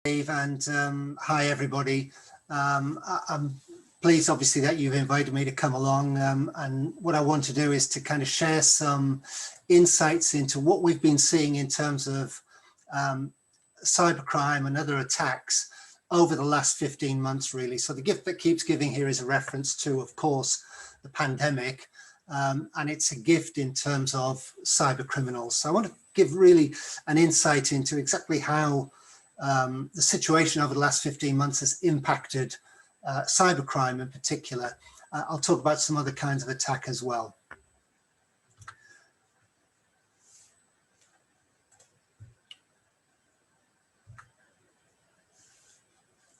Dave, and hi everybody. I'm pleased obviously that you've invited me to come along, and what I want to do is to kind of share some insights into what we've been seeing in terms of cybercrime and other attacks over the last 15 months really. So the gift that keeps giving here is a reference to, of course, the pandemic, and it's a gift in terms of cyber criminals. So I want to give really an insight into exactly how the situation over the last 15 months has impacted cybercrime in particular. I'll talk about some other kinds of attack as well.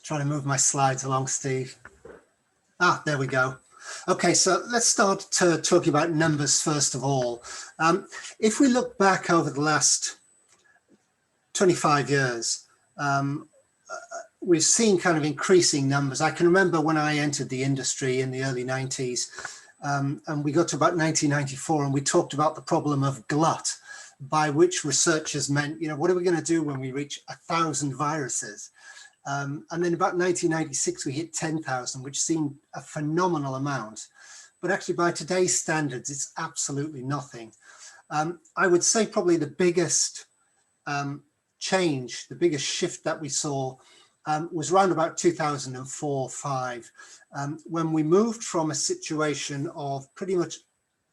Trying to move my slides along, Steve. Ah, there we go. Okay, so let's start talking about numbers first of all. If we look back over the last 25 years, we've seen kind of increasing numbers. I can remember when I entered the industry in the early 90s, and we got to about 1994, and we talked about the problem of glut, by which researchers meant, you know, what are we going to do when we reach 1,000 viruses? And then about 1996, we hit 10,000, which seemed a phenomenal amount. But actually, by today's standards, it's absolutely nothing. I would say probably the biggest change, the biggest shift that we saw was around about 2004-05, when we moved from a situation of pretty much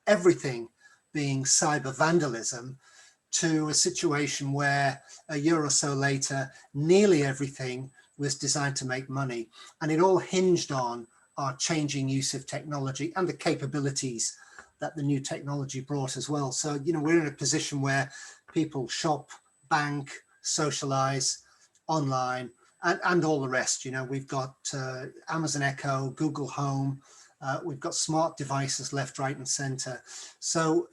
everything being cyber vandalism to a situation where a year or so later, nearly everything was designed to make money. And it all hinged on our changing use of technology and the capabilities that the new technology brought as well. So, you know, we're in a position where people shop, bank, socialize online, and all the rest. You know, we've got Amazon Echo, Google Home, we've got smart devices left, right, and center. So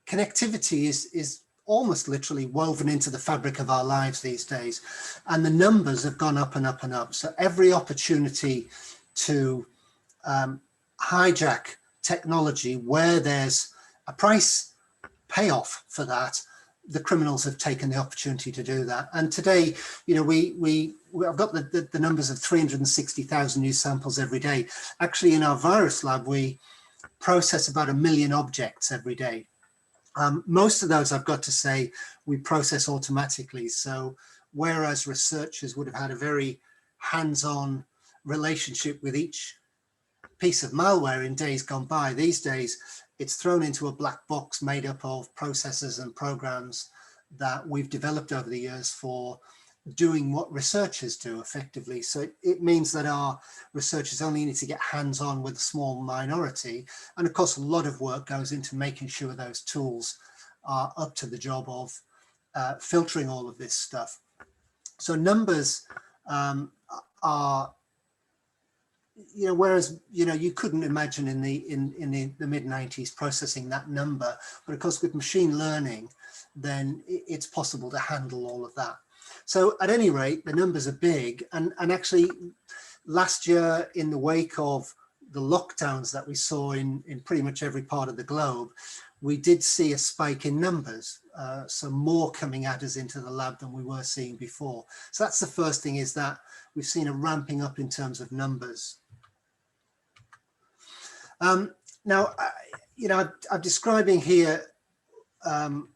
connectivity is almost literally woven into the fabric of our lives these days. And the numbers have gone up and up and up. So every opportunity to hijack technology where there's a price payoff for that, the criminals have taken the opportunity to do that. And today, you know, I've got the numbers of 360,000 new samples every day. Actually, in our virus lab, we process about 1 million objects every day. Most of those, I've got to say, we process automatically. So whereas researchers would have had a very hands-on relationship with each piece of malware in days gone by, these days, it's thrown into a black box made up of processes and programs that we've developed over the years for doing what researchers do effectively. So it means that our researchers only need to get hands-on with a small minority. And of course, a lot of work goes into making sure those tools are up to the job of filtering all of this stuff. So numbers are, you know, whereas, you know, you couldn't imagine in the mid-90s processing that number, but of course with machine learning, then it's possible to handle all of that. So at any rate, the numbers are big, and actually last year, in the wake of the lockdowns that we saw in pretty much every part of the globe, we did see a spike in numbers, so more coming at us into the lab than we were seeing before. So that's the first thing, is that we've seen a ramping up in terms of numbers. Now, you know, I'm describing here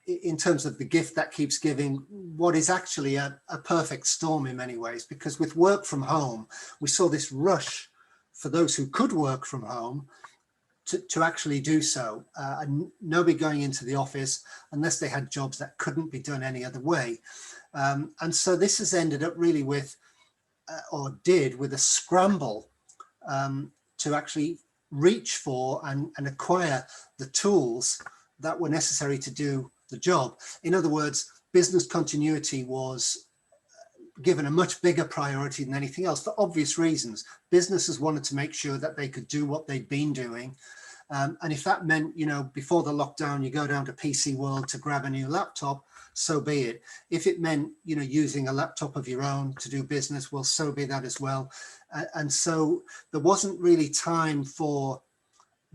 in terms of the gift that keeps giving, what is actually a perfect storm in many ways, because with work from home, we saw this rush for those who could work from home to actually do so, and nobody going into the office unless they had jobs that couldn't be done any other way. And so this has ended up really with, or did, with a scramble to actually reach for and acquire the tools that were necessary to do the job. In other words, business continuity was given a much bigger priority than anything else, for obvious reasons. Businesses wanted to make sure that they could do what they'd been doing. And if that meant, you know, before the lockdown, you go down to PC World to grab a new laptop, so be it. If it meant, you know, using a laptop of your own to do business, well, so be that as well. And so there wasn't really time for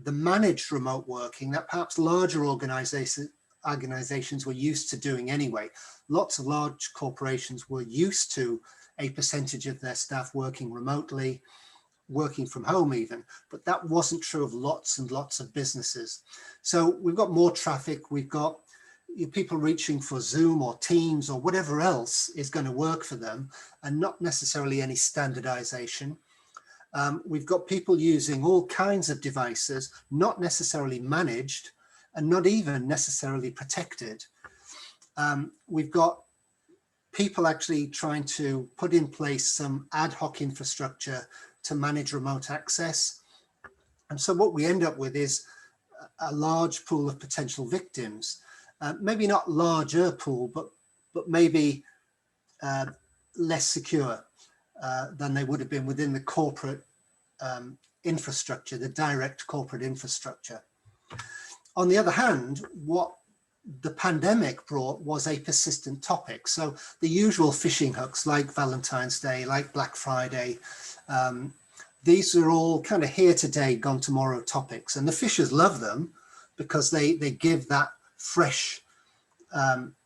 the managed remote working that perhaps larger organizations organizations were used to doing anyway. Lots of large corporations were used to a percentage of their staff working remotely, working from home even, but that wasn't true of lots and lots of businesses. So we've got more traffic, we've got people reaching for Zoom or Teams or whatever else is going to work for them, and not necessarily any standardization. We've got people using all kinds of devices, not necessarily managed and not even necessarily protected. We've got people actually trying to put in place some ad hoc infrastructure to manage remote access. And so what we end up with is a large pool of potential victims. Maybe not larger pool, but maybe less secure than they would have been within the corporate infrastructure, the direct corporate infrastructure. On the other hand, what the pandemic brought was a persistent topic. So the usual phishing hooks like Valentine's Day, like Black Friday, these are all kind of here today, gone tomorrow topics. And the phishers love them because they give that fresh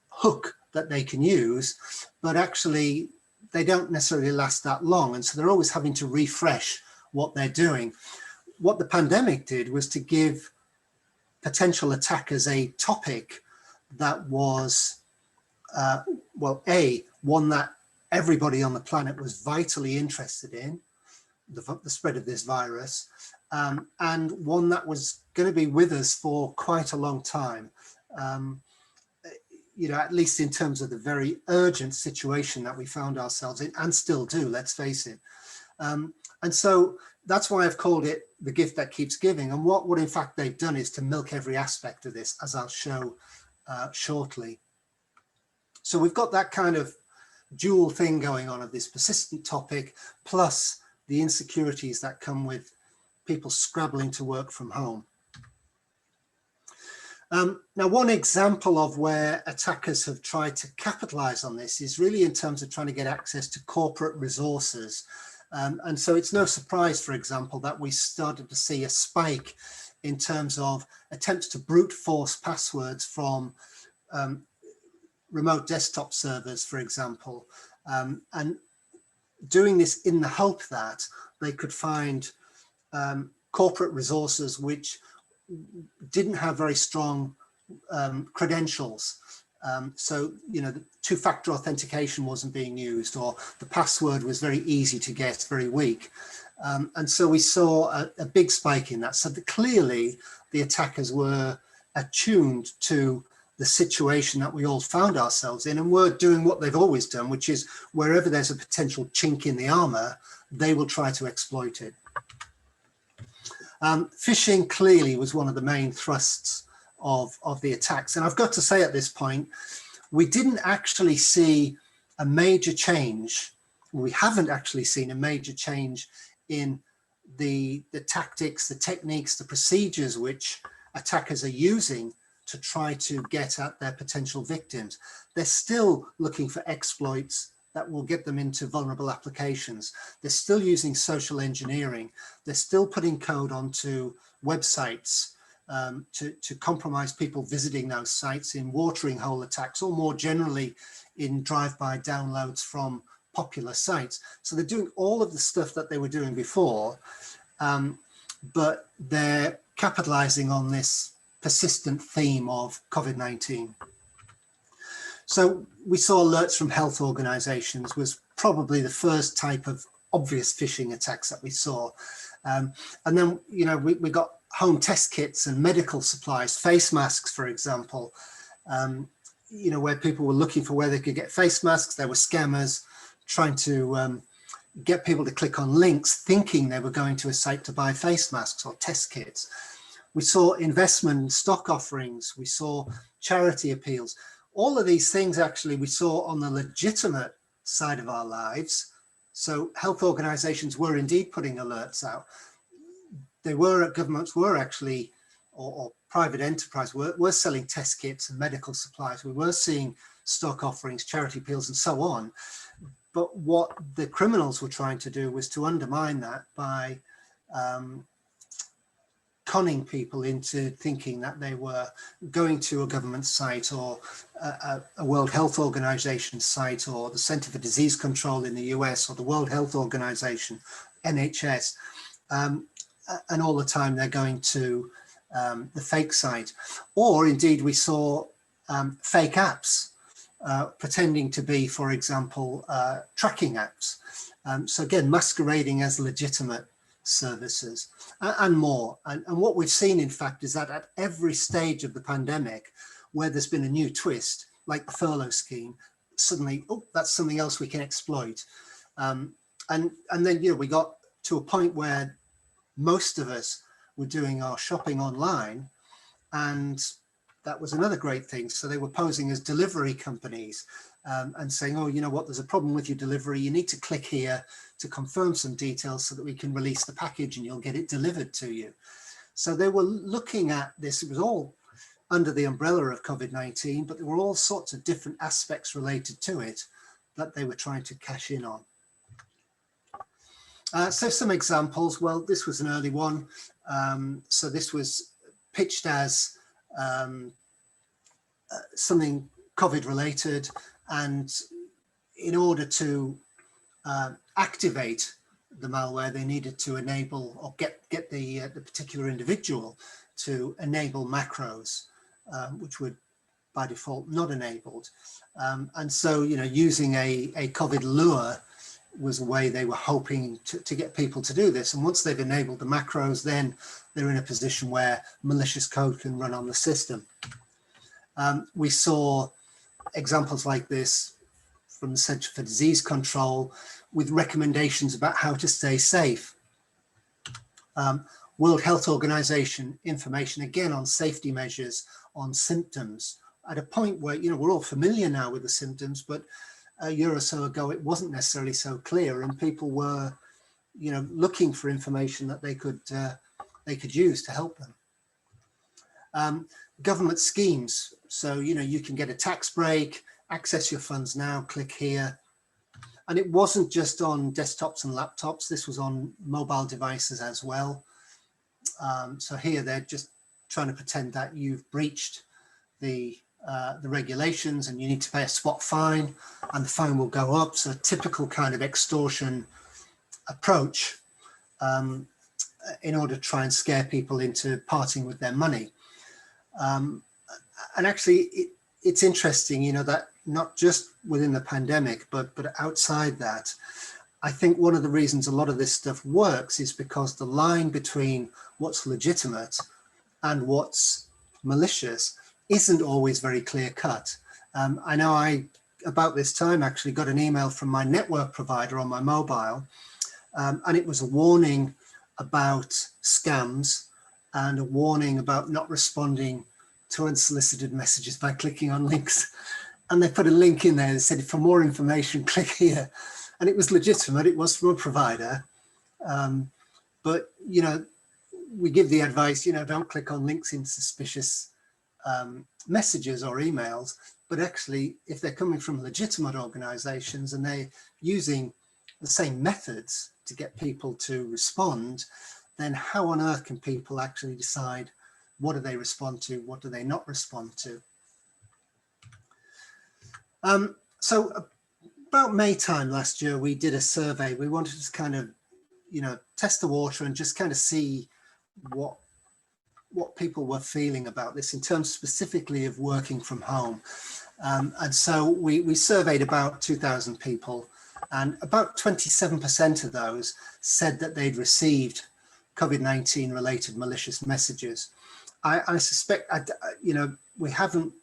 hook that they can use, but actually they don't necessarily last that long. And so they're always having to refresh what they're doing. What the pandemic did was to give potential attackers a topic that was, well, one that everybody on the planet was vitally interested in, the spread of this virus, and one that was going to be with us for quite a long time. You know, at least in terms of the very urgent situation that we found ourselves in, and still do, let's face it. And so that's why I've called it the gift that keeps giving. And what in fact they've done is to milk every aspect of this, as I'll show shortly. So we've got that kind of dual thing going on of this persistent topic, plus the insecurities that come with people scrabbling to work from home. Now, one example of where attackers have tried to capitalize on this is really in terms of trying to get access to corporate resources. And so it's no surprise, for example, that we started to see a spike in terms of attempts to brute force passwords from remote desktop servers, for example, and doing this in the hope that they could find corporate resources which didn't have very strong credentials. So, you know, the two-factor authentication wasn't being used, or the password was very easy to guess, very weak. And so we saw a big spike in that. So clearly the attackers were attuned to the situation that we all found ourselves in, and were doing what they've always done, which is wherever there's a potential chink in the armor, they will try to exploit it. Phishing clearly was one of the main thrusts of the attacks. And I've got to say at this point, we didn't actually see a major change. We haven't actually seen a major change in the tactics, the techniques, the procedures which attackers are using to try to get at their potential victims. They're still looking for exploits that will get them into vulnerable applications. They're still using social engineering. They're still putting code onto websites to compromise people visiting those sites, in watering hole attacks, or more generally in drive-by downloads from popular sites. So they're doing all of the stuff that they were doing before, but they're capitalizing on this persistent theme of COVID-19. So we saw alerts from health organizations was probably the first type of obvious phishing attacks that we saw. And then, you know, we got home test kits and medical supplies, face masks, for example, you know, where people were looking for where they could get face masks. There were scammers trying to get people to click on links, thinking they were going to a site to buy face masks or test kits. We saw investment stock offerings. We saw charity appeals. All of these things actually we saw on the legitimate side of our lives. So health organizations were indeed putting alerts out. Governments were actually, or private enterprise were selling test kits and medical supplies. We were seeing stock offerings, charity appeals, and so on. But what the criminals were trying to do was to undermine that by conning people into thinking that they were going to a government site or a World Health Organization site or the Center for Disease Control in the US or the World Health Organization, NHS, and all the time they're going to the fake site. Or indeed we saw fake apps pretending to be, for example, tracking apps. So again, masquerading as legitimate services and more. And what we've seen, in fact, is that at every stage of the pandemic, where there's been a new twist, like the furlough scheme, suddenly, oh, that's something else we can exploit. And then, you know, we got to a point where most of us were doing our shopping online, and that was another great thing. So they were posing as delivery companies and saying, oh, you know what, there's a problem with your delivery. You need to click here to confirm some details so that we can release the package and you'll get it delivered to you. So they were looking at this. It was all under the umbrella of COVID-19, but there were all sorts of different aspects related to it that they were trying to cash in on. So some examples. Well, this was an early one. So this was pitched as something COVID related, and in order to activate the malware, they needed to enable or get the particular individual to enable macros, which were by default not enabled. And so, you know, using a COVID lure was a way they were hoping to get people to do this. And once they've enabled the macros, then they're in a position where malicious code can run on the system. We saw examples like this from the Center for Disease Control with recommendations about how to stay safe. World Health Organization information, again, on safety measures, on symptoms, at a point where, you know, we're all familiar now with the symptoms, but a year or so ago, it wasn't necessarily so clear, and people were, you know, looking for information that they could use to help them. Government schemes. So, you know, you can get a tax break, access your funds now, click here. And it wasn't just on desktops and laptops. This was on mobile devices as well. So here they're just trying to pretend that you've breached the regulations and you need to pay a spot fine, and the fine will go up. So a typical kind of extortion approach in order to try and scare people into parting with their money. And actually, it's interesting, you know, that not just within the pandemic, but outside that, I think one of the reasons a lot of this stuff works is because the line between what's legitimate and what's malicious isn't always very clear cut. I know about this time, actually got an email from my network provider on my mobile, and it was a warning about scams and a warning about not responding to unsolicited messages by clicking on links. And they put a link in there that said, for more information, click here. And it was legitimate, it was from a provider. But, you know, we give the advice, you know, don't click on links in suspicious messages or emails. But actually, if they're coming from legitimate organizations and they're using the same methods to get people to respond, then how on earth can people actually decide what do they respond to, what do they not respond to? So about May time last year, we did a survey. We wanted to kind of, you know, test the water and just kind of see what people were feeling about this in terms specifically of working from home. And so we surveyed about 2,000 people, and about 27% of those said that they'd received COVID-19 related malicious messages. I suspect, you know, we haven't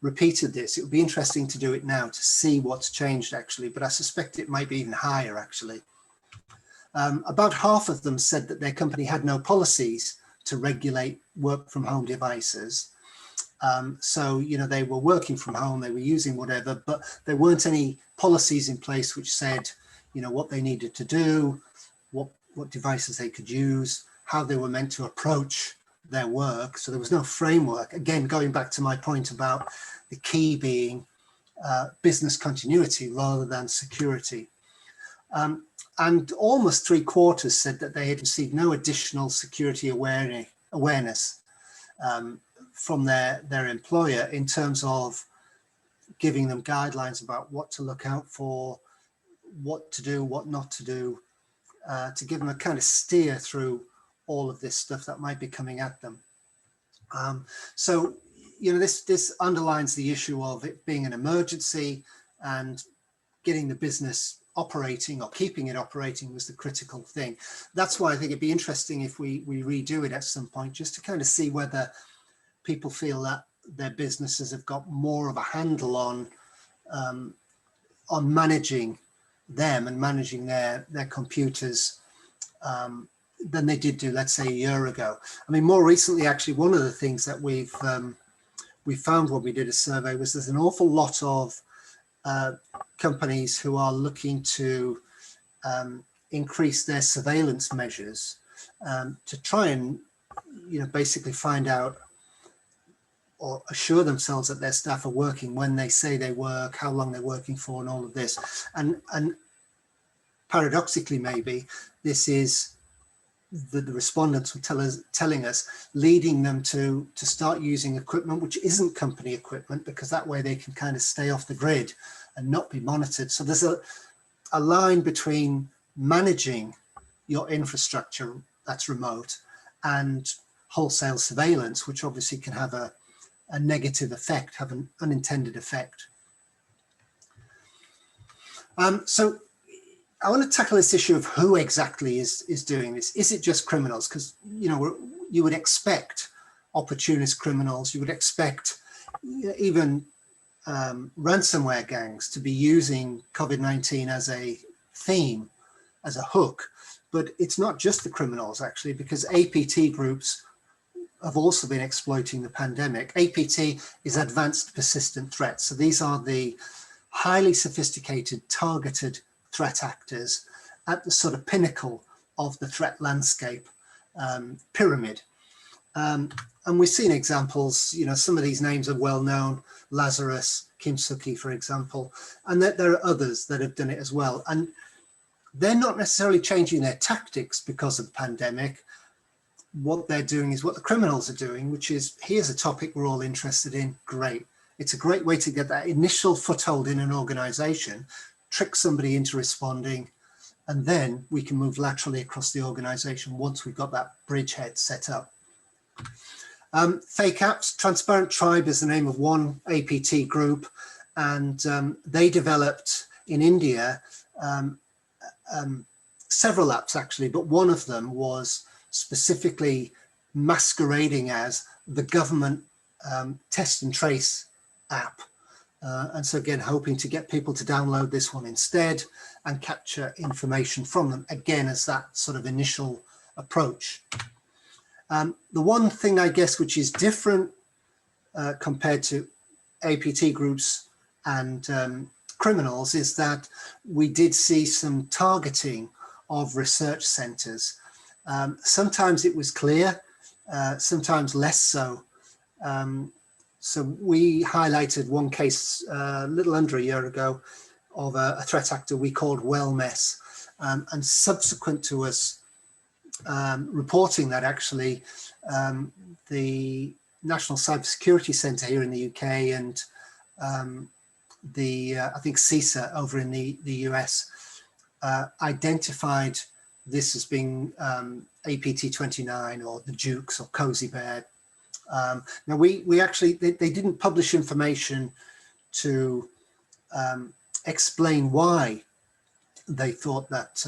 repeated this. It would be interesting to do it now to see what's changed actually, but I suspect it might be even higher actually. About half of them said that their company had no policies to regulate work from home devices. So, you know, they were working from home, they were using whatever, but there weren't any policies in place which said, you know, what they needed to do, what devices they could use, how they were meant to approach their work. So there was no framework. Again, going back to my point about the key being business continuity rather than security. And almost 3/4 said that they had received no additional security awareness from their employer in terms of giving them guidelines about what to look out for, what to do, what not to do, to give them a kind of steer through all of this stuff that might be coming at them. So, you know, this underlines the issue of it being an emergency, and getting the business operating or keeping it operating was the critical thing. That's why I think it'd be interesting if we redo it at some point, just to kind of see whether people feel that their businesses have got more of a handle on managing them and managing their computers than they did do, let's say, a year ago. I mean, more recently, actually, one of the things that we found when we did a survey was there's an awful lot of companies who are looking to increase their surveillance measures to try and, you know, basically find out or assure themselves that their staff are working when they say they work, how long they're working for, and all of this. And paradoxically, maybe this is the respondents were telling us, leading them to start using equipment which isn't company equipment, because that way they can kind of stay off the grid and not be monitored. So there's a line between managing your infrastructure that's remote and wholesale surveillance, which obviously can have a negative effect, have an unintended effect. So I want to tackle this issue of who exactly is doing this. Is it just criminals? Because, you know, you would expect opportunist criminals, you would expect even ransomware gangs to be using COVID-19 as a theme, as a hook. But it's not just the criminals, actually, because APT groups have also been exploiting the pandemic. APT is advanced persistent threats. So these are the highly sophisticated, targeted threat actors at the sort of pinnacle of the threat landscape pyramid. And we've seen examples, you know, some of these names are well known, Lazarus, Kimsuki, for example, and there are others that have done it as well. And they're not necessarily changing their tactics because of the pandemic. What they're doing is what the criminals are doing, which is, here's a topic we're all interested in, great. It's a great way to get that initial foothold in an organization, trick somebody into responding, and then we can move laterally across the organization once we've got that bridgehead set up. Fake apps, Transparent Tribe is the name of one APT group, and they developed in India several apps actually, but one of them was specifically masquerading as the government test and trace app. And so again, hoping to get people to download this one instead and capture information from them, again, as that sort of initial approach. The one thing, I guess, which is different compared to APT groups and criminals is that we did see some targeting of research centers. Sometimes it was clear, sometimes less so. So we highlighted one case a little under a year ago of a threat actor we called Wellmess. And subsequent to us reporting that, actually, the National Cybersecurity Centre here in the UK and I think CISA over in the US identified this as being APT29 or the Jukes or Cozy Bear. Now we actually, they didn't publish information to explain why they thought that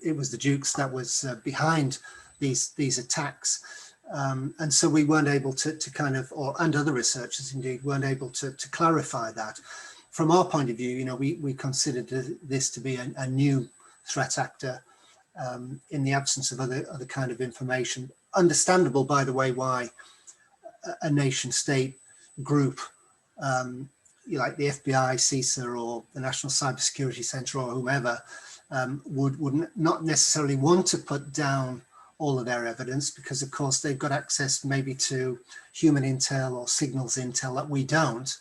it was the Jukes that was behind these attacks. And so we weren't able to kind of, and other researchers indeed, weren't able to clarify that. From our point of view, you know, we considered this to be a new threat actor in the absence of other kind of information. Understandable, by the way, why a nation state group like the FBI, CISA, or the National Cybersecurity Centre, or whomever, would not necessarily want to put down all of their evidence, because of course they've got access maybe to human intel or signals intel that we don't.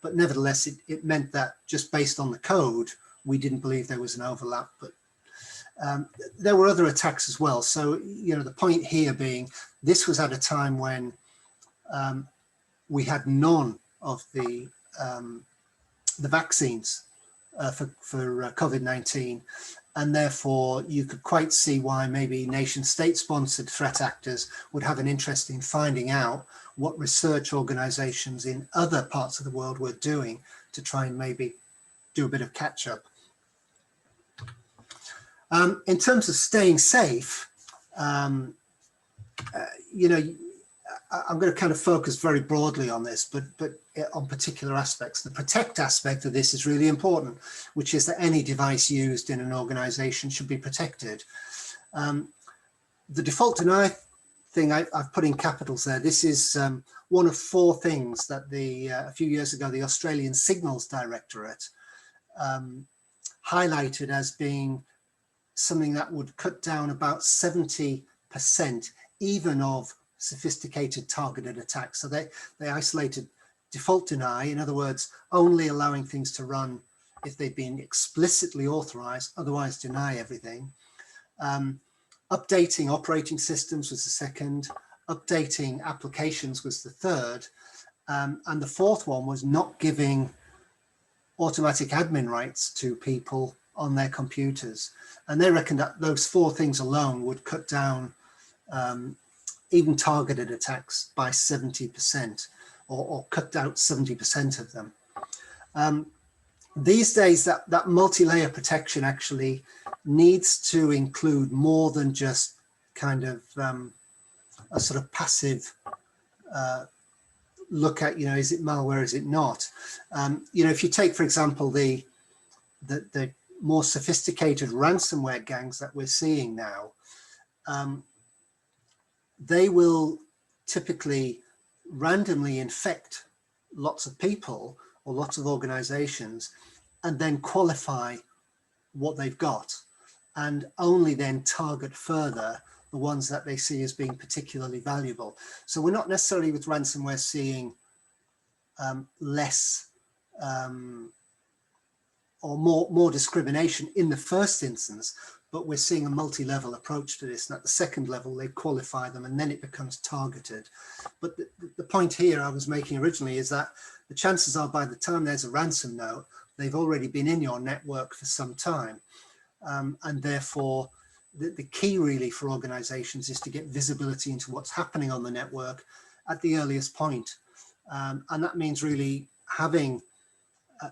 But nevertheless, it meant that just based on the code, we didn't believe there was an overlap. But There were other attacks as well. So, you know, the point here being, this was at a time when we had none of the vaccines for COVID-19. And therefore, you could quite see why maybe nation state-sponsored threat actors would have an interest in finding out what research organizations in other parts of the world were doing to try and maybe do a bit of catch-up. In terms of staying safe, you know, I'm going to kind of focus very broadly on this, but on particular aspects. The protect aspect of this is really important, which is that any device used in an organization should be protected. The default deny thing I've put in capitals there. This is one of 4 things that a few years ago, the Australian Signals Directorate highlighted as being something that would cut down about 70% even of sophisticated targeted attacks. So they isolated default deny, in other words, only allowing things to run if they've been explicitly authorized, otherwise deny everything. Updating operating systems was the second, updating applications was the third, and the fourth one was not giving automatic admin rights to people on their computers. And they reckon that those 4 things alone would cut down even targeted attacks by 70%, or cut out 70% of them. These days, that multi-layer protection actually needs to include more than just kind of a sort of passive look at, you know, is it malware, is it not? You know, if you take, for example, the more sophisticated ransomware gangs that we're seeing now, they will typically randomly infect lots of people or lots of organizations and then qualify what they've got, and only then target further the ones that they see as being particularly valuable. So we're not necessarily with ransomware seeing less or more discrimination in the first instance, but we're seeing a multi-level approach to this. And at the second level, they qualify them and then it becomes targeted. But the point here I was making originally is that the chances are by the time there's a ransom note, they've already been in your network for some time. And therefore, the key really for organizations is to get visibility into what's happening on the network at the earliest point. And that means really having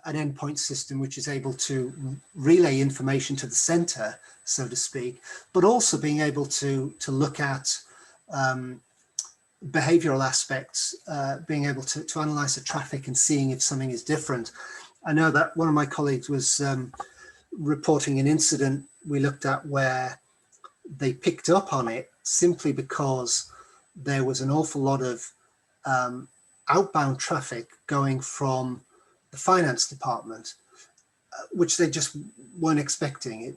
an endpoint system which is able to relay information to the center, so to speak, but also being able to look at behavioral aspects, being able to analyze the traffic and seeing if something is different. I know that one of my colleagues was reporting an incident we looked at where they picked up on it simply because there was an awful lot of outbound traffic going from the finance department, which they just weren't expecting.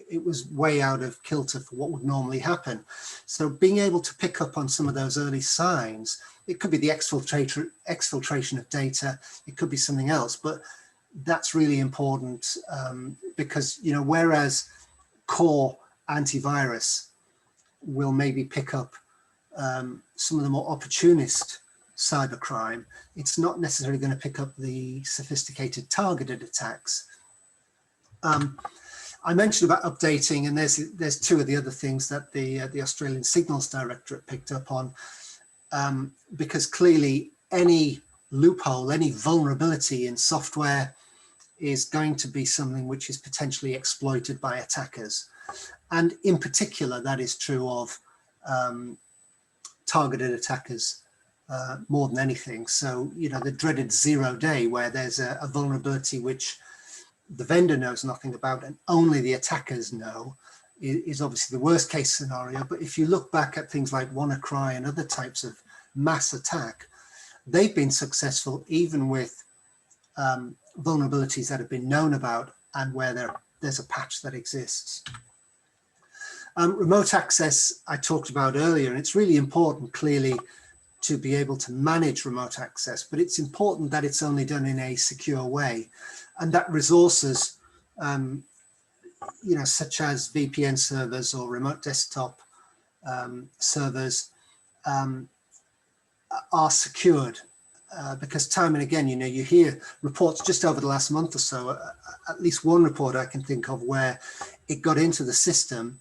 It was way out of kilter for what would normally happen. So being able to pick up on some of those early signs, it could be the exfiltration of data, it could be something else, but that's really important because, you know, whereas core antivirus will maybe pick up some of the more opportunist cybercrime, it's not necessarily going to pick up the sophisticated targeted attacks. I mentioned about updating, and there's 2 of the other things that the Australian Signals Directorate picked up on, because clearly any loophole, any vulnerability in software is going to be something which is potentially exploited by attackers. And in particular, that is true of targeted attackers more than anything. So, you know, the dreaded 0 day where there's a vulnerability which the vendor knows nothing about and only the attackers know is obviously the worst case scenario. But if you look back at things like WannaCry and other types of mass attack, they've been successful even with vulnerabilities that have been known about and where there's a patch that exists. Remote access I talked about earlier, and it's really important clearly to be able to manage remote access, but it's important that it's only done in a secure way and that resources such as VPN servers or remote desktop servers are secured. Because time and again, you hear reports just over the last month or so, at least one report I can think of where it got into the system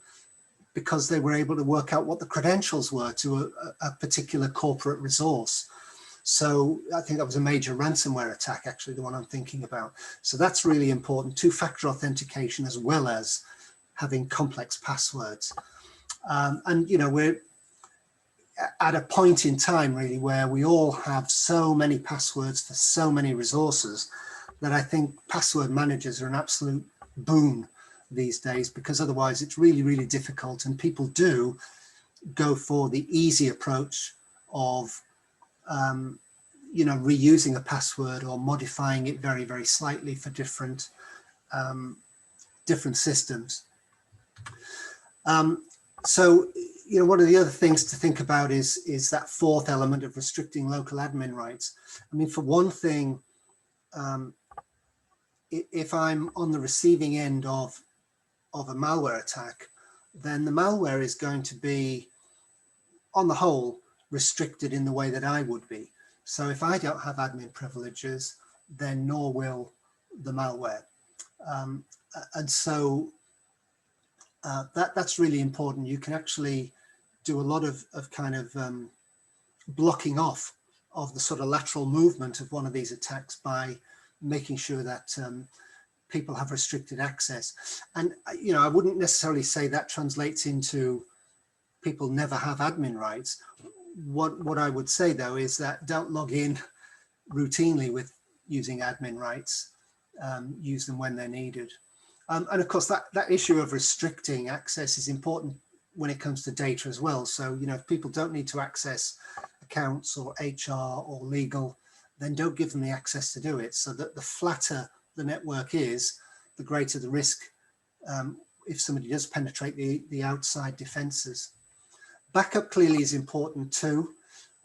because they were able to work out what the credentials were to a particular corporate resource. So I think that was a major ransomware attack, actually, the one I'm thinking about. So that's really important, two-factor authentication as well as having complex passwords. And, we're at a point in time really where we all have so many passwords for so many resources that I think password managers are an absolute boon these days, because otherwise it's really, really difficult, and people do go for the easy approach of reusing a password or modifying it very, very slightly for different systems. So one of the other things to think about is that fourth element of restricting local admin rights. I mean, for one thing, if I'm on the receiving end of a malware attack, then the malware is going to be, on the whole, restricted in the way that I would be. So if I don't have admin privileges, then nor will the malware. And so that's really important. You can actually do a lot of kind of blocking off of the sort of lateral movement of one of these attacks by making sure that people have restricted access. And, I wouldn't necessarily say that translates into people never have admin rights. What I would say, though, is that don't log in routinely with using admin rights. Use them when they're needed. And of course, that issue of restricting access is important when it comes to data as well. So, if people don't need to access accounts or HR or legal, then don't give them the access to do it. So that the flatter the network is, the greater the risk if somebody does penetrate the outside defenses. Backup clearly is important too.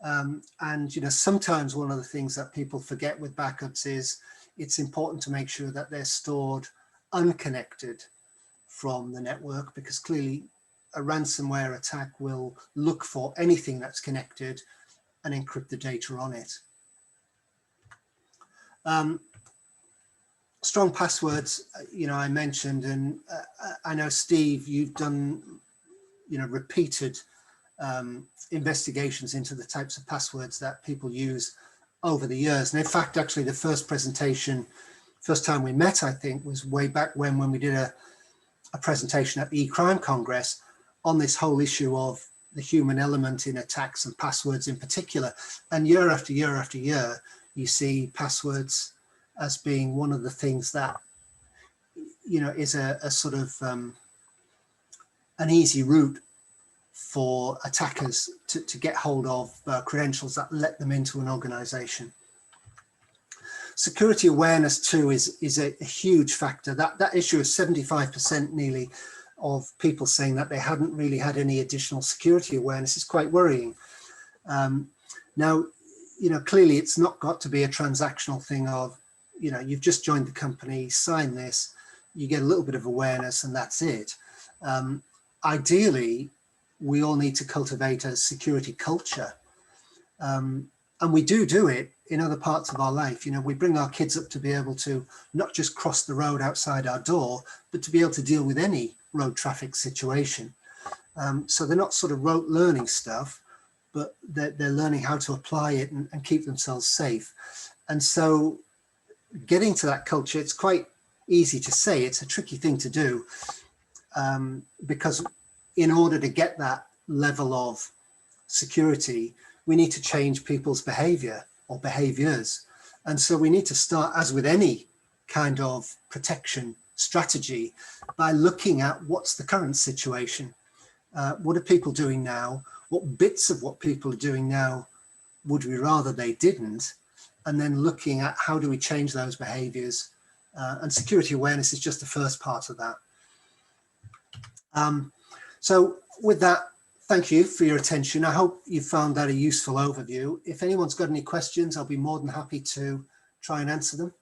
And, sometimes one of the things that people forget with backups is it's important to make sure that they're stored unconnected from the network, because clearly a ransomware attack will look for anything that's connected and encrypt the data on it. Strong passwords, I mentioned, and I know, Steve, you've done, repeated investigations into the types of passwords that people use over the years. And in fact, actually, the first time we met, I think, was way back when we did a presentation at the e-crime Congress on this whole issue of the human element in attacks and passwords in particular. And year after year after year, you see passwords as being one of the things that, is a sort of an easy route for attackers to get hold of credentials that let them into an organization. Security awareness too is a huge factor. That issue of 75% nearly of people saying that they hadn't really had any additional security awareness is quite worrying. Now, clearly it's not got to be a transactional thing of, you've just joined the company, sign this, you get a little bit of awareness and that's it. Ideally, we all need to cultivate a security culture. And we do it in other parts of our life. We bring our kids up to be able to not just cross the road outside our door, but to be able to deal with any road traffic situation. So they're not sort of rote learning stuff, but they're learning how to apply it and keep themselves safe. And so getting to that culture, it's quite easy to say, it's a tricky thing to do, because in order to get that level of security, we need to change people's behavior or behaviors. And so we need to start, as with any kind of protection strategy, by looking at what's the current situation. What are people doing now? What bits of what people are doing now would we rather they didn't? And then looking at how do we change those behaviors? And security awareness is just the first part of that. So with that, thank you for your attention. I hope you found that a useful overview. If anyone's got any questions, I'll be more than happy to try and answer them.